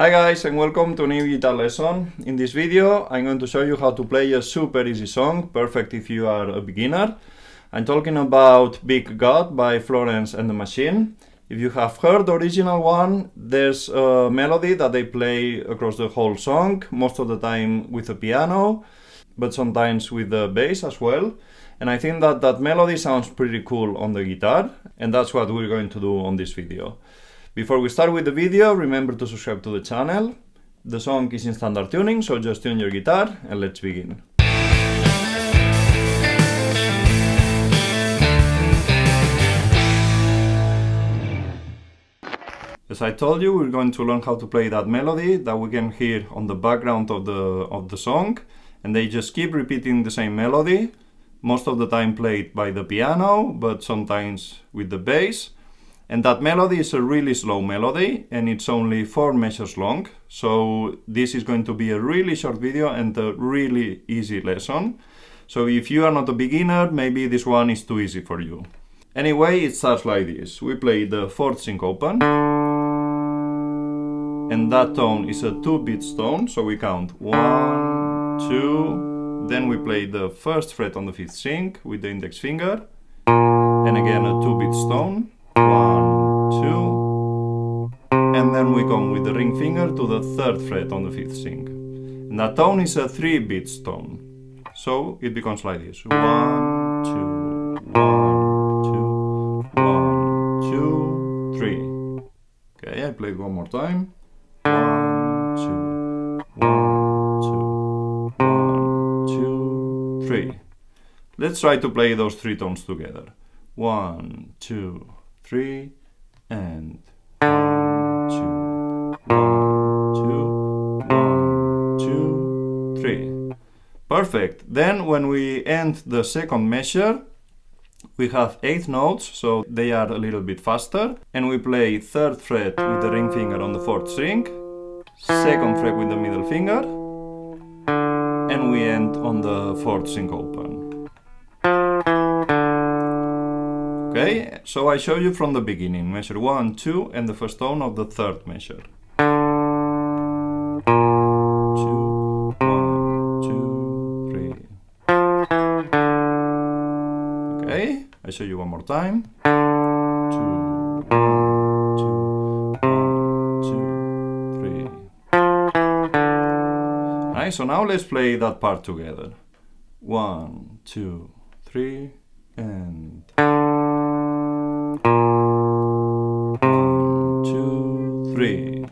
Hi guys, and welcome to a new guitar lesson. In this video I'm going to show you how to play a super easy song, perfect if you are a beginner. I'm talking about Big God by Florence and the Machine. If you have heard the original one, there's a melody that they play across the whole song, most of the time with a piano, but sometimes with the bass as well. And I think that that melody sounds pretty cool on the guitar, and that's what we're going to do on this video. Before we start with the video, remember to subscribe to the channel. The song is in standard tuning, so just tune your guitar and let's begin. As I told you, we're going to learn how to play that melody that we can hear on the background of the song, and they just keep repeating the same melody, most of the time played by the piano, but sometimes with the bass. And that melody is a really slow melody, and it's only 4 measures long. So this is going to be a really short video and a really easy lesson. So if you are not a beginner, maybe this one is too easy for you. Anyway, it starts like this. We play the 4th string open, and that tone is a 2-beat tone, so we count 1, 2, then we play the 1st fret on the 5th string with the index finger, and again a 2-beat tone. 1, 2, and then we come with the ring finger to the 3rd fret on the 5th string. And that tone is a 3-beat tone. So it becomes like this. 1, 2, 1, 2, 1, 2, 3. Okay, I play it one more time. 1, 2, 1, 2, 1, 2, 3. Let's try to play those 3 tones together. 1, 2, 3, and 1, 2, 1, 2, 1, 2, 3. Perfect. Then when we end the 2nd measure, we have 8 notes, so they are a little bit faster, and we play 3rd fret with the ring finger on the 4th string, 2nd fret with the middle finger, and we end on the 4th string open. Okay, so I show you from the beginning, measure 1, 2, and the 1st tone of the 3rd measure. 2, 1, 2, 3. Okay, I show you one more time. 2, 1, 2, 1, 2, 3. Nice, so now let's play that part together. 1, 2, 3, and 1, 2, 3.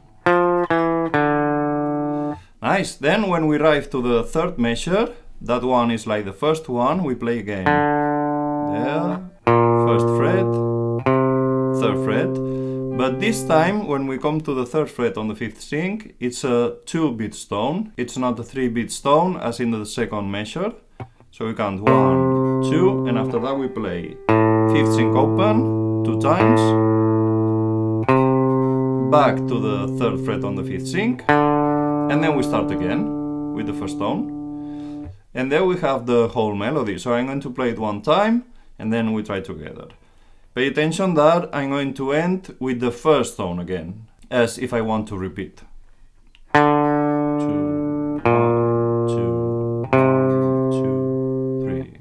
Nice. Then when we arrive to the 3rd measure, that one is like the first one, we play again. There, 1st fret, 3rd fret. But this time, when we come to the 3rd fret on the 5th string, it's a 2-beat tone. It's not a 3-beat tone as in the 2nd measure. So we count 1, 2, and after that we play 5th string open 2 times, back to the 3rd fret on the 5th string, and then we start again with the 1st tone. And there we have the whole melody. So I'm going to play it one time, and then we try together. Pay attention that I'm going to end with the 1st tone again, as if I want to repeat. 2, 1, 2, 1, 2, 3.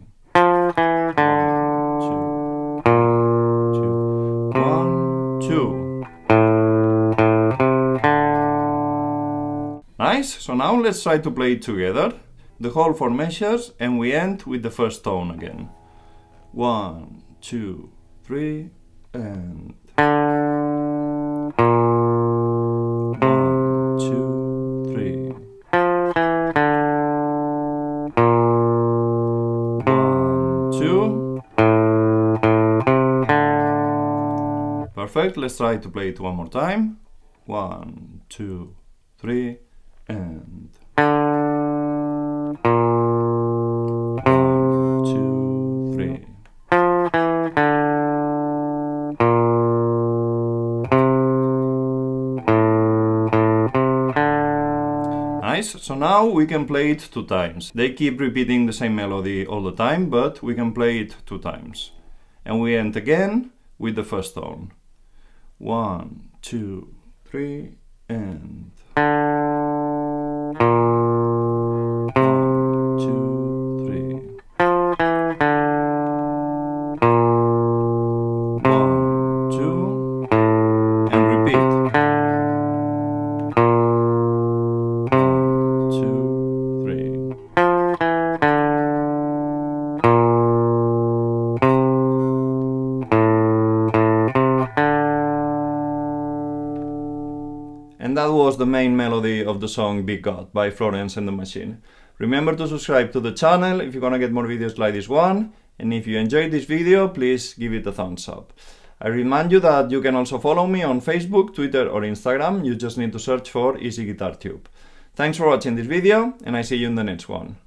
1, 2. Nice, so now let's try to play it together, the whole 4 measures, and we end with the 1st tone again. 1, 2, 3, and 1, 2, 3. 1, 2. Perfect, let's try to play it one more time. 1, 2, 3, and 1, 2, 3. Nice, so now we can play it 2 times. They keep repeating the same melody all the time, but we can play it 2 times. And we end again with the 1st tone. 1, 2, 3, and 1, 2, 3. 1, 2, and repeat. 1, 2, 3. And that was the main melody of the song Big God by Florence and the Machine. Remember to subscribe to the channel if you're gonna get more videos like this one, and if you enjoyed this video, please give it a thumbs up. I remind you that you can also follow me on Facebook, Twitter or Instagram. You just need to search for EasyGuitarTube. Thanks for watching this video, and I see you in the next one.